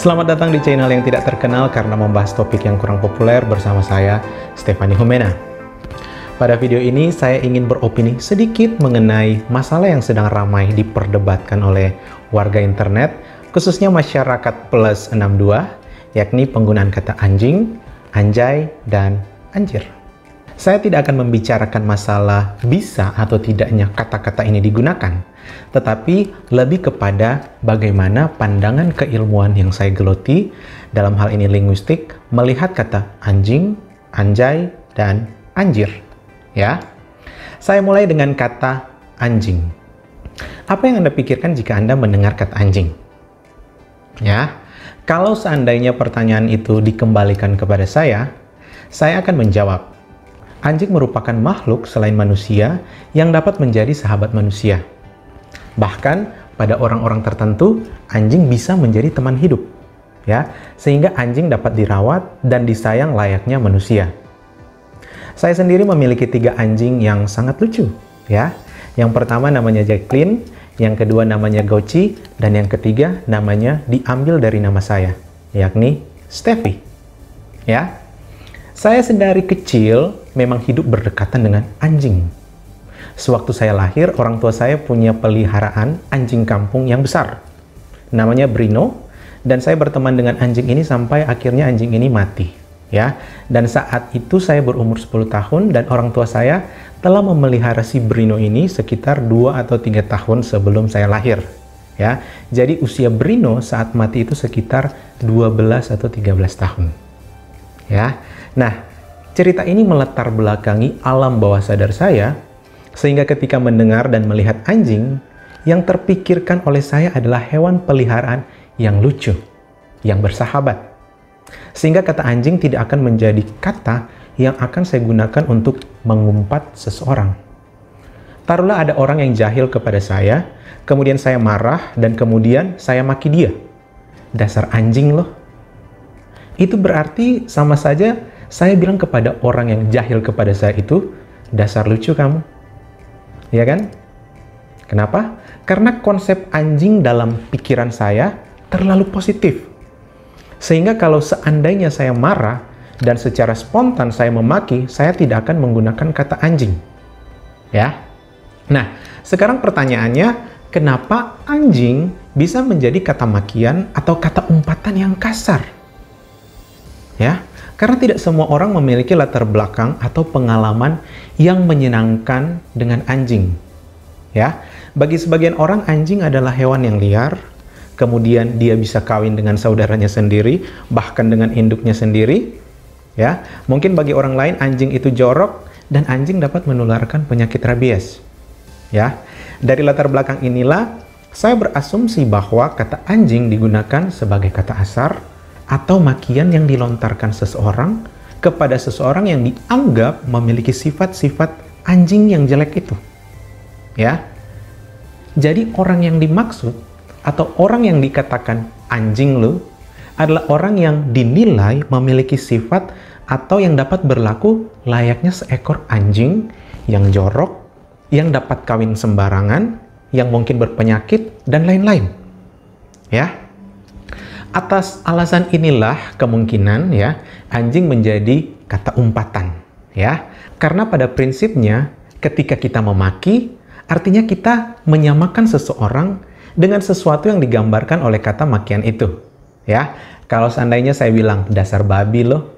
Selamat datang di channel yang tidak terkenal karena membahas topik yang kurang populer bersama saya, Stephanie Humena. Pada video ini, saya ingin beropini sedikit mengenai masalah yang sedang ramai diperdebatkan oleh warga internet, khususnya masyarakat plus 62, yakni penggunaan kata anjing, anjay, dan anjir. Saya tidak akan membicarakan masalah bisa atau tidaknya kata-kata ini digunakan, tetapi lebih kepada bagaimana pandangan keilmuan yang saya geluti, dalam hal ini linguistik, melihat kata anjing, anjay, dan anjir. Ya, saya mulai dengan kata anjing. Apa yang Anda pikirkan jika Anda mendengar kata anjing? Ya, kalau seandainya pertanyaan itu dikembalikan kepada saya akan menjawab, anjing merupakan makhluk selain manusia yang dapat menjadi sahabat manusia. Bahkan pada orang-orang tertentu, anjing bisa menjadi teman hidup, ya, sehingga anjing dapat dirawat dan disayang layaknya manusia. Saya sendiri memiliki 3 anjing yang sangat lucu, ya. Yang pertama namanya Jacqueline, yang kedua namanya Goci, dan yang ketiga namanya diambil dari nama saya, yakni Steffi. Ya. Saya sedari kecil memang hidup berdekatan dengan anjing. Sewaktu saya lahir, orang tua saya punya peliharaan anjing kampung yang besar. Namanya Brino, dan saya berteman dengan anjing ini sampai akhirnya anjing ini mati. Ya, dan saat itu saya berumur 10 tahun dan orang tua saya telah memelihara si Brino ini sekitar 2 atau 3 tahun sebelum saya lahir. Ya, jadi usia Brino saat mati itu sekitar 12 atau 13 tahun. Ya. Nah, cerita ini melatar belakangi alam bawah sadar saya, sehingga ketika mendengar dan melihat anjing, yang terpikirkan oleh saya adalah hewan peliharaan yang lucu, yang bersahabat. Sehingga kata anjing tidak akan menjadi kata yang akan saya gunakan untuk mengumpat seseorang. Taruhlah ada orang yang jahil kepada saya, kemudian saya marah dan kemudian saya maki dia. Dasar anjing loh. Itu berarti sama saja saya bilang kepada orang yang jahil kepada saya itu, dasar lucu kamu. Ya kan? Kenapa? Karena konsep anjing dalam pikiran saya terlalu positif. Sehingga kalau seandainya saya marah dan secara spontan saya memaki, saya tidak akan menggunakan kata anjing. Ya. Nah, sekarang pertanyaannya, kenapa anjing bisa menjadi kata makian atau kata umpatan yang kasar? Ya. Karena tidak semua orang memiliki latar belakang atau pengalaman yang menyenangkan dengan anjing. Ya, bagi sebagian orang anjing adalah hewan yang liar, kemudian dia bisa kawin dengan saudaranya sendiri, bahkan dengan induknya sendiri. Ya, mungkin bagi orang lain anjing itu jorok dan anjing dapat menularkan penyakit rabies. Ya, dari latar belakang inilah saya berasumsi bahwa kata anjing digunakan sebagai kata asar atau makian yang dilontarkan seseorang kepada seseorang yang dianggap memiliki sifat-sifat anjing yang jelek itu. Ya. Jadi orang yang dimaksud atau orang yang dikatakan anjing lu adalah orang yang dinilai memiliki sifat atau yang dapat berlaku layaknya seekor anjing yang jorok, yang dapat kawin sembarangan, yang mungkin berpenyakit dan lain-lain. Ya. Atas alasan inilah kemungkinan ya anjing menjadi kata umpatan ya. Karena pada prinsipnya ketika kita memaki artinya kita menyamakan seseorang dengan sesuatu yang digambarkan oleh kata makian itu. Ya. Kalau seandainya saya bilang dasar babi loh,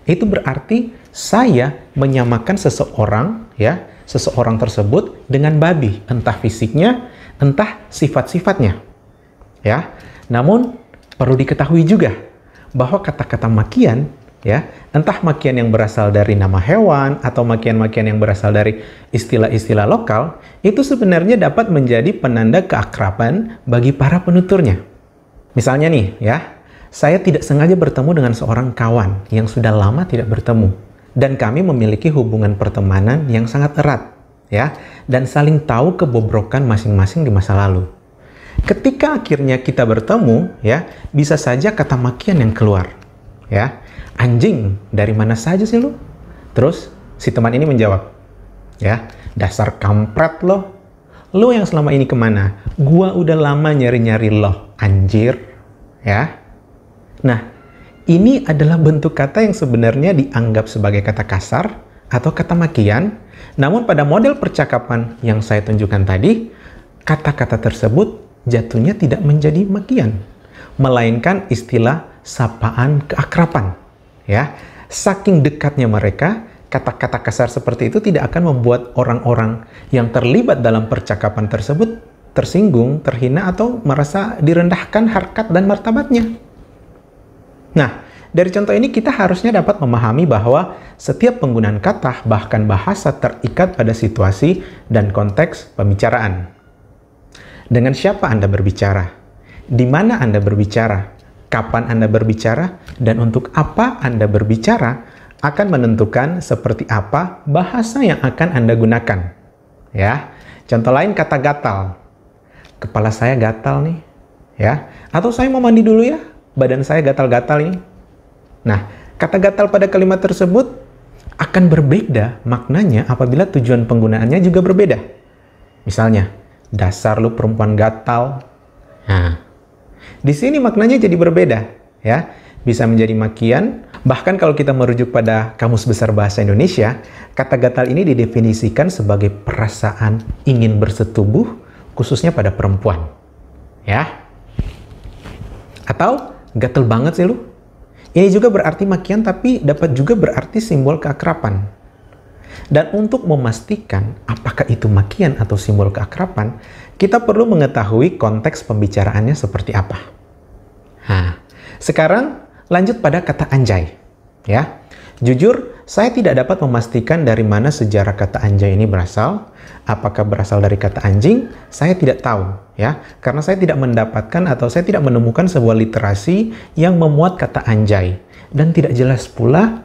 itu berarti saya menyamakan seseorang ya, seseorang tersebut dengan babi, entah fisiknya, entah sifat-sifatnya. Ya. Namun perlu diketahui juga bahwa kata-kata makian, ya, entah makian yang berasal dari nama hewan atau makian-makian yang berasal dari istilah-istilah lokal, itu sebenarnya dapat menjadi penanda keakraban bagi para penuturnya. Misalnya nih, ya, saya tidak sengaja bertemu dengan seorang kawan yang sudah lama tidak bertemu, dan kami memiliki hubungan pertemanan yang sangat erat, ya, dan saling tahu kebobrokan masing-masing di masa lalu. Ketika akhirnya kita bertemu, ya, bisa saja kata makian yang keluar. Ya, anjing, dari mana saja sih lu? Terus si teman ini menjawab, ya, dasar kampret lo. Lo yang selama ini kemana? Gua udah lama nyari-nyari lo, anjir. Ya. Nah, ini adalah bentuk kata yang sebenarnya dianggap sebagai kata kasar atau kata makian, namun pada model percakapan yang saya tunjukkan tadi, kata-kata tersebut jatuhnya tidak menjadi makian, melainkan istilah sapaan keakraban. Ya, saking dekatnya mereka, kata-kata kasar seperti itu tidak akan membuat orang-orang yang terlibat dalam percakapan tersebut tersinggung, terhina, atau merasa direndahkan harkat dan martabatnya. Nah, dari contoh ini kita harusnya dapat memahami bahwa setiap penggunaan kata, bahkan bahasa, terikat pada situasi dan konteks pembicaraan. Dengan siapa Anda berbicara? Di mana Anda berbicara? Kapan Anda berbicara? Dan untuk apa Anda berbicara akan menentukan seperti apa bahasa yang akan Anda gunakan. Ya, contoh lain kata gatal. Kepala saya gatal nih, ya. Atau saya mau mandi dulu ya, badan saya gatal-gatal ini. Nah, kata gatal pada kalimat tersebut akan berbeda maknanya apabila tujuan penggunaannya juga berbeda. Misalnya, dasar lu perempuan gatal. Nah, di sini maknanya jadi berbeda, ya. Bisa menjadi makian, bahkan kalau kita merujuk pada Kamus Besar Bahasa Indonesia, kata gatal ini didefinisikan sebagai perasaan ingin bersetubuh, khususnya pada perempuan. Ya. Atau, gatel banget sih lu. Ini juga berarti makian, tapi dapat juga berarti simbol keakraban. Dan untuk memastikan apakah itu makian atau simbol keakraban, kita perlu mengetahui konteks pembicaraannya seperti apa. Nah, sekarang lanjut pada kata anjay. Ya, jujur saya tidak dapat memastikan dari mana sejarah kata anjay ini berasal. Apakah berasal dari kata anjing? Saya tidak tahu, ya, karena saya tidak mendapatkan atau saya tidak menemukan sebuah literasi yang memuat kata anjay, dan tidak jelas pula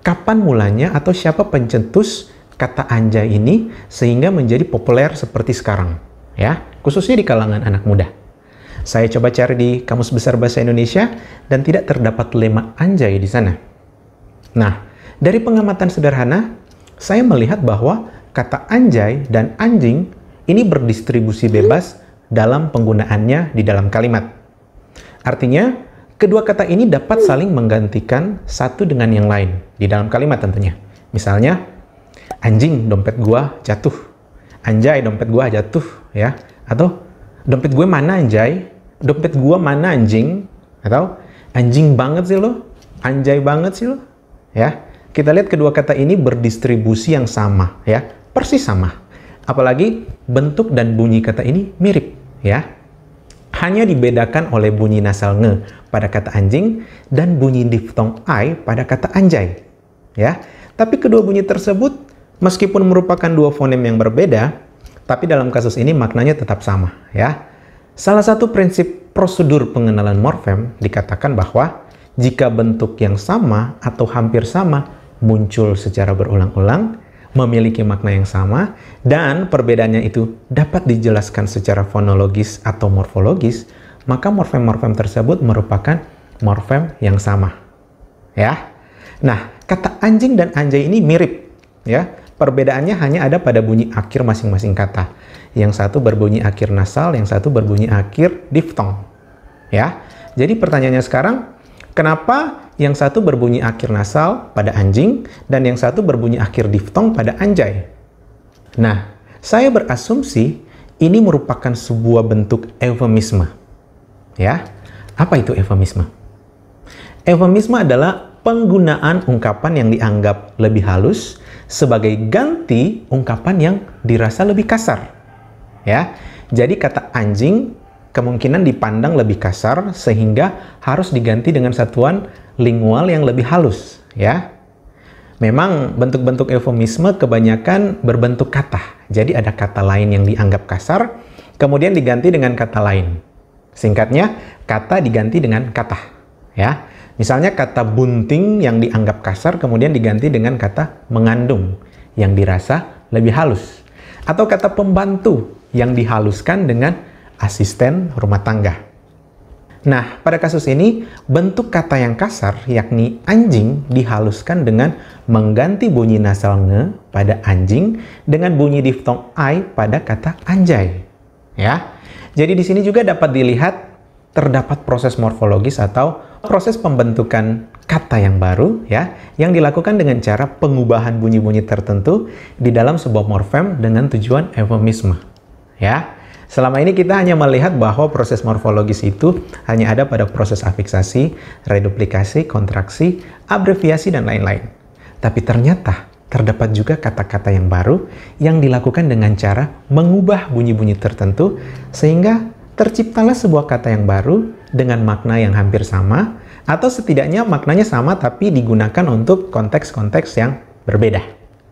kapan mulanya atau siapa pencetus kata anjay ini sehingga menjadi populer seperti sekarang, ya, khususnya di kalangan anak muda. Saya coba cari di Kamus Besar Bahasa Indonesia dan tidak terdapat lema anjay di sana. Nah, dari pengamatan sederhana, saya melihat bahwa kata anjay dan anjing ini berdistribusi bebas dalam penggunaannya di dalam kalimat. Artinya, kedua kata ini dapat saling menggantikan satu dengan yang lain di dalam kalimat tentunya. Misalnya, anjing dompet gua jatuh. Anjay dompet gua jatuh, ya. Atau dompet gue mana anjay? Dompet gua mana anjing? Atau anjing banget sih lo? Anjay banget sih lo? Ya. Kita lihat kedua kata ini berdistribusi yang sama, ya. Persis sama. Apalagi bentuk dan bunyi kata ini mirip, ya. Hanya dibedakan oleh bunyi nasal nge pada kata anjing dan bunyi diftong ai pada kata anjay, ya. Tapi kedua bunyi tersebut meskipun merupakan dua fonem yang berbeda, tapi dalam kasus ini maknanya tetap sama, ya. Salah satu prinsip prosedur pengenalan morfem dikatakan bahwa jika bentuk yang sama atau hampir sama muncul secara berulang-ulang, memiliki makna yang sama, dan perbedaannya itu dapat dijelaskan secara fonologis atau morfologis, maka morfem-morfem tersebut merupakan morfem yang sama. Ya. Nah, kata anjing dan anjay ini mirip, ya. Perbedaannya hanya ada pada bunyi akhir masing-masing kata. Yang satu berbunyi akhir nasal, yang satu berbunyi akhir diftong. Ya. Jadi pertanyaannya sekarang, kenapa yang satu berbunyi akhir nasal pada anjing dan yang satu berbunyi akhir diftong pada anjay? Nah, saya berasumsi ini merupakan sebuah bentuk eufemisme. Ya, apa itu eufemisme? Eufemisme adalah penggunaan ungkapan yang dianggap lebih halus sebagai ganti ungkapan yang dirasa lebih kasar. Ya, jadi kata anjing kemungkinan dipandang lebih kasar sehingga harus diganti dengan satuan lingual yang lebih halus, ya. Memang bentuk-bentuk eufemisme kebanyakan berbentuk kata. Jadi ada kata lain yang dianggap kasar, kemudian diganti dengan kata lain. Singkatnya, kata diganti dengan kata, ya. Misalnya kata bunting yang dianggap kasar kemudian diganti dengan kata mengandung yang dirasa lebih halus. Atau kata pembantu yang dihaluskan dengan asisten rumah tangga. Nah, pada kasus ini, bentuk kata yang kasar, yakni anjing, dihaluskan dengan mengganti bunyi nasal nge pada anjing dengan bunyi diftong ai pada kata anjay. Ya, jadi di sini juga dapat dilihat terdapat proses morfologis atau Proses pembentukan kata yang baru ya, yang dilakukan dengan cara pengubahan bunyi-bunyi tertentu di dalam sebuah morfem dengan tujuan eufemisme. Ya. Selama ini kita hanya melihat bahwa proses morfologis itu hanya ada pada proses afiksasi, reduplikasi, kontraksi, abreviasi, dan lain-lain. Tapi ternyata terdapat juga kata-kata yang baru yang dilakukan dengan cara mengubah bunyi-bunyi tertentu sehingga terciptalah sebuah kata yang baru dengan makna yang hampir sama, atau setidaknya maknanya sama tapi digunakan untuk konteks-konteks yang berbeda.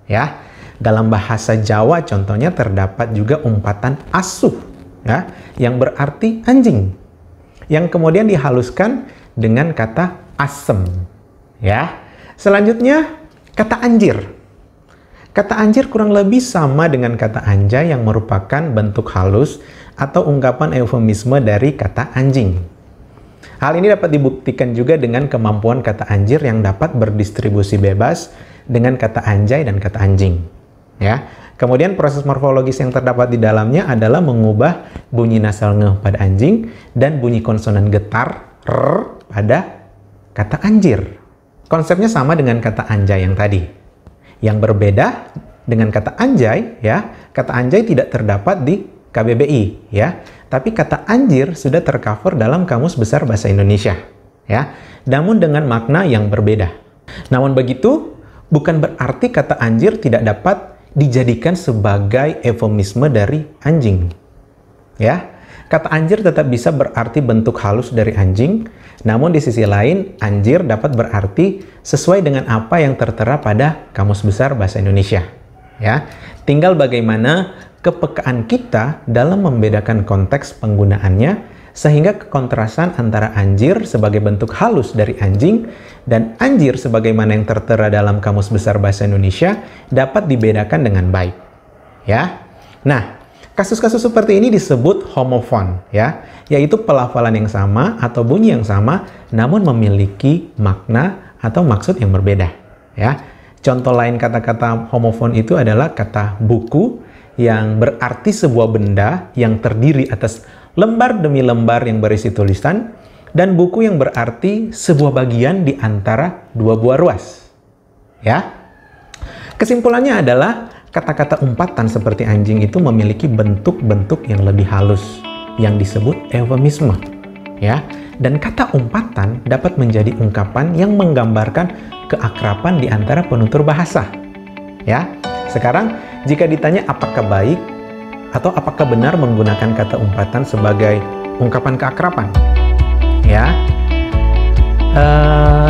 Ya, dalam bahasa Jawa contohnya terdapat juga umpatan asuh, ya, yang berarti anjing, yang kemudian dihaluskan dengan kata asem. Ya, selanjutnya kata anjir. Kata anjir kurang lebih sama dengan kata anjay yang merupakan bentuk halus atau ungkapan eufemisme dari kata anjing. Hal ini dapat dibuktikan juga dengan kemampuan kata anjir yang dapat berdistribusi bebas dengan kata anjay dan kata anjing. Ya. Kemudian proses morfologis yang terdapat di dalamnya adalah mengubah bunyi nasal nge pada anjing dan bunyi konsonan getar r pada kata anjir. Konsepnya sama dengan kata anjay yang tadi. Yang berbeda dengan kata anjay, ya, kata anjay tidak terdapat di KBBI, ya, tapi kata anjir sudah tercover dalam Kamus Besar Bahasa Indonesia, ya, namun dengan makna yang berbeda. Namun begitu, bukan berarti kata anjir tidak dapat dijadikan sebagai eufemisme dari anjing, ya. Kata anjir tetap bisa berarti bentuk halus dari anjing, namun di sisi lain, anjir dapat berarti sesuai dengan apa yang tertera pada Kamus Besar Bahasa Indonesia. Ya, tinggal bagaimana kepekaan kita dalam membedakan konteks penggunaannya, sehingga kekontrasan antara anjir sebagai bentuk halus dari anjing dan anjir sebagaimana yang tertera dalam Kamus Besar Bahasa Indonesia dapat dibedakan dengan baik. Ya, nah, kasus-kasus seperti ini disebut homofon, ya, yaitu pelafalan yang sama atau bunyi yang sama, namun memiliki makna atau maksud yang berbeda. Ya, contoh lain kata-kata homofon itu adalah kata buku yang berarti sebuah benda yang terdiri atas lembar demi lembar yang berisi tulisan, dan buku yang berarti sebuah bagian di antara dua buah ruas. Ya, kesimpulannya adalah kata-kata umpatan seperti anjing itu memiliki bentuk-bentuk yang lebih halus yang disebut eufemisme, ya. Dan kata umpatan dapat menjadi ungkapan yang menggambarkan keakraban di antara penutur bahasa, ya. Sekarang jika ditanya apakah baik atau apakah benar menggunakan kata umpatan sebagai ungkapan keakraban, ya,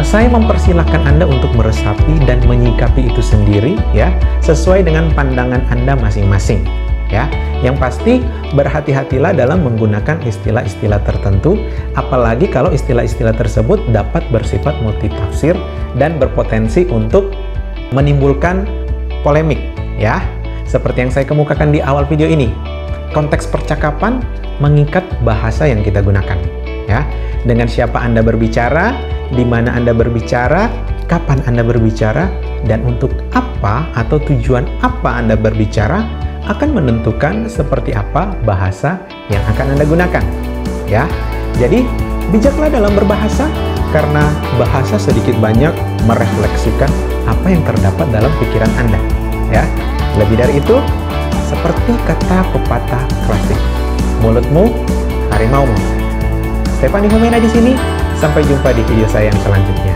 saya mempersilahkan Anda untuk meresapi dan menyikapi itu sendiri, ya, sesuai dengan pandangan Anda masing-masing, ya. Yang pasti berhati-hatilah dalam menggunakan istilah-istilah tertentu, apalagi kalau istilah-istilah tersebut dapat bersifat multitafsir dan berpotensi untuk menimbulkan polemik, ya. Seperti yang saya kemukakan di awal video ini, konteks percakapan mengikat bahasa yang kita gunakan, ya. Dengan siapa Anda berbicara, di mana Anda berbicara, kapan Anda berbicara, dan untuk apa atau tujuan apa Anda berbicara akan menentukan seperti apa bahasa yang akan Anda gunakan. Ya, jadi bijaklah dalam berbahasa karena bahasa sedikit banyak merefleksikan apa yang terdapat dalam pikiran Anda. Ya, lebih dari itu, seperti kata pepatah klasik, mulutmu harimaumu. Stefani Humena di sini. Sampai jumpa di video saya yang selanjutnya.